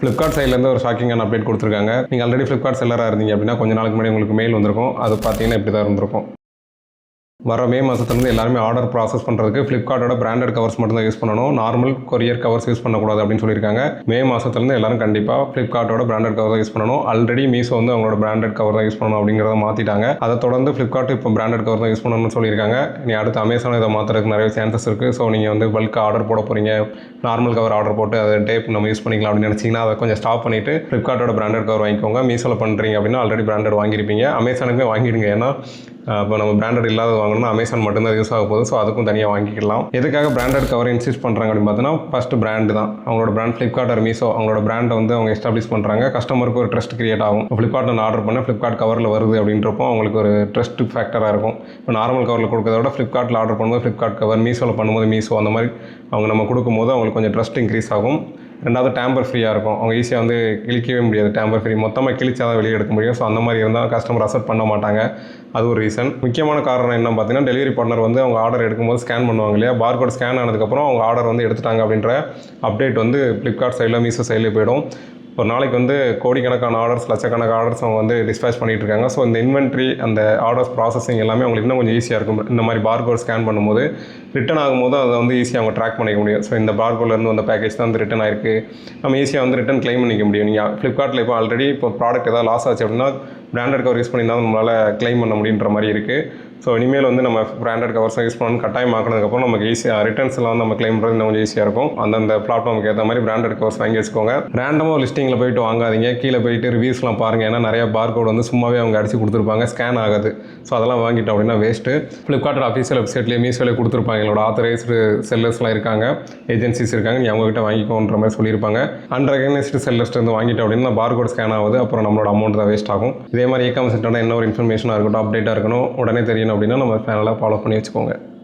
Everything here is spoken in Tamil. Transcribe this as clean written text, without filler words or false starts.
Flipkart சைட்லேருந்து ஒரு ஷாக்கிங்கான அப்டேட் கொடுத்துருக்காங்க. நீங்கள் ஆல்ரெடி Flipkart செல்லராக இருந்தீங்க அப்படின்னா கொஞ்ச நாளுக்கு முன்னாடி உங்களுக்கு மெயில் வந்திருக்கும். அது பார்த்தீங்கன்னா இப்படி தான் இருந்திருக்கும். வர மே மாதத்துலேருந்து எல்லாருமே ஆர்டர் ப்ராசஸ் பண்ணுறதுக்கு ஃப்ளிப்கார்ட்டோட பிராண்டட் கவர்ஸ் மட்டும் தான் யூஸ் பண்ணணும். நார்மல் கொரியர் கவர்ஸ் யூஸ் பண்ணக்கூடாது அப்படின்னு சொல்லியிருக்காங்க. மே மாதத்துலேருந்து எல்லாரும் கண்டிப்பாக ஃப்ளிப்கார்ட்டோட பிராண்டட் கவர் தான் யூஸ் பண்ணணும். ஆல்ரெடி மீஷோ வந்து அவங்களோட பிராண்டட் கவர் தான் யூஸ் பண்ணணும் அப்படிங்கிறத மாற்றிட்டாங்க. அதை தொடர்ந்து ஃப்ளிப்கார்ட் இப்போ பிராண்டட் கவர் தான் யூஸ் பண்ணணும்னு சொல்லியிருக்காங்க. நீ அடுத்து அமேசான் இதை மாற்றுறதுக்கு நிறைய சான்சஸ் இருக்குது. ஸோ நீங்கள் வந்து பல்காக ஆர்டர் போட போகிறீங்க, நார்மல் கவர் ஆர்டர் போட்டு அதை டேப் நம்ம யூஸ் பண்ணிக்கலாம் அப்படின்னு நினச்சிங்கன்னா அதை கொஞ்சம் ஸ்டாப் பண்ணிவிட்டு ஃப்ளிப்கார்ட்டோட பிராண்டட் கவர் வாங்கிக்கோங்க. மீஷோவில் பண்ணுறீங்க அப்படின்னா ஆல்ரெடி பிராண்டட் வாங்கியிருப்பீங்க. அமேசானுக்குமே வாங்கிடுங்க. ஏன்னா இப்போ நம்ம பிராண்டட் இல்லாத வாங்கணும்னா அமேசான் மட்டும்தான் யூஸ் ஆக போகுது. ஸோ அதுக்கும் தனியாக வாங்கிக்கலாம். எதுக்காக பிராண்டட் கவர் இன்சிஸ்ட் பண்ணுறாங்க அப்படின்னு பார்த்தீங்கன்னா ஃபஸ்ட்டு பிராண்டு தான். அவங்களோட பிராண்ட் ஃப்ளிப்கார்ட் ஆர் மீஷோ அவங்களோட பிராண்டை வந்து அவங்க எஸ்டாப்ளிஷ் பண்ணுறாங்க. கஸ்டமருக்கு ஒரு ட்ரஸ்ட் கிரியேட் ஆகும். ஃப்ளிப்கார்ட் நான் ஆர்டர் பண்ண ஃப்ளிப்கார்ட் கவரில் வருது அப்படின்றப்போ அவங்களுக்கு ஒரு ட்ரஸ்ட் ஃபேக்டராக இருக்கும். இப்போ நார்மல் கவரில் கொடுக்கறத விட ஃப்ளிப்கார்ட்டில் ஆர்டர் பண்ணும்போது ஃப்ளிப்கார்ட் கவர், மீஷோவில் பண்ணும்போது மீஷோ, அந்த மாதிரி அவங்க நம்ம கொடுக்கும்போது அவங்களுக்கு கொஞ்சம் ட்ரஸ்ட் இன்க்ரீஸ் ஆகும். ரெண்டாவது டேம்பர் ஃப்ரீயாக இருக்கும். அவங்க ஈஸியாக வந்து கிழிக்கவே முடியாது. டேம்பர் ஃப்ரீ மொத்தமாக கிழிச்சா தான் வெளியே எடுக்க முடியும். ஸோ அந்த மாதிரி இருந்தால் கஸ்டமர் அக்செப்ட் பண்ண மாட்டாங்க. அது ஒரு ரீசன். முக்கியமான காரணம் என்ன பார்த்தீங்கன்னா, டெலிவரி பார்ட்னர் வந்து அவங்க ஆர்டர் எடுக்கும்போது ஸ்கேன் பண்ணுவாங்க இல்லையா, பார்கோட் ஸ்கேன் ஆனதுக்கப்புறம் அவங்க ஆர்டர் வந்து எடுத்துட்டாங்க அப்படின்ற அப்டேட் வந்து ஃப்ளிப்கார்ட் சைடில், மீஷோ சைடில் போயிடும். ஒரு நாளைக்கு வந்து கோடிக்கணக்கான ஆர்டர்ஸ், லட்சக்கணக்கான ஆர்டர்ஸ் அவங்க வந்து டிஸ்பேச் பண்ணிகிட்டு இருக்காங்க. ஸோ இந்த இன்வென்ட்ரி, அந்த ஆர்டர்ஸ் ப்ராசஸிங் எல்லாமே அவங்களுக்கு இன்னும் கொஞ்சம் ஈஸியாக இருக்கும். இந்த மாதிரி பார்கோட் ஸ்கேன் பண்ணும்போது ரிட்டன் ஆகும்போது அதை வந்து ஈஸியாக அவங்க ட்ராக் பண்ணிக்க முடியும். ஸோ இந்த பார்கோட்லேருந்து வந்த பேக்கேஜ் தான் வந்து ரிட்டன் ஆயிருக்கு, நம்ம ஈஸியாக வந்து ரிட்டன் கிளைம் பண்ணிக்க முடியும். நீங்கள் ஃப்ளிப்கார்ட்டில் இப்போ ஆல்ரெடி இப்போ ப்ராடக்ட் ஏதாவது லாஸ் ஆச்சு அப்படின்னா பிராண்டட் கவர் யூஸ் பண்ணியிருந்தாலும் நம்மளால் கிளைம் பண்ண முடியுன்ற மாதிரி இருக்குது. ஸோ இனிமேல் வந்து நம்ம பிராண்டட் கவர்ஸை யூஸ் பண்ணணும்னு கட்டாயம் ஆக்கினதுக்கப்புறம் நமக்கு ஈஸியாக ரிட்டர்ன்ஸ்லாம் வந்து நம்ம கிளைம் பண்ணுறது இன்னும் கொஞ்சம் ஈஸியாக இருக்கும். அந்தந்த பிளாட்ஃபார்முக்கு ஏற்ற மாதிரி பிராண்டட் கவர்ஸ் வாங்கி வச்சுக்கோங்க. ரேண்டமாக லிஸ்டிங்கில் போயிட்டு வாங்காதீங்க. கீழே போயிட்டு ரிவ்யூஸ்லாம் பாருங்கள். ஏன்னா நிறையா பார்கோட் வந்து சும்மாவே அவங்க அடிச்சு கொடுத்துருப்பாங்க, ஸ்கேன் ஆகாது. ஸோ அதெல்லாம் வாங்கிட்டோம் அப்படின்னா வேஸ்ட்டு. ஃப்ளிப்கார்ட் அஃபீஷியல் வெப்சைட்லேயே, மீஷோலேயே கொடுத்துருப்பாங்க. எங்களோட ஆத்தரைஸ்டு செல்லர்ஸ்லாம் இருக்காங்க, ஏஜென்சிஸ் இருக்காங்க, நீ அவங்ககிட்ட வாங்கிக்கோன்ற மாதிரி சொல்லியிருப்பாங்க. அன்ரெகனைஸ்டு செல்லர்ஸ்ட்டு வாங்கிட்டோம் அப்படின்னா பார்கோட் ஸ்கேன் ஆகுது, அப்புறம் நம்மளோட அமௌண்ட் தான் வேஸ்ட் ஆகும். இதே மாதிரி இ-காமர்ஸ் சென்டர்னா என்ன ஒரு இன்ஃபர்மேஷனாக இருக்கட்டும், அப்டேட்டாக இருக்கணும், உடனே தெரியணும் அப்படின்னா நம்ம சேனலை ஃபாலோ பண்ணி வச்சுக்கோங்க.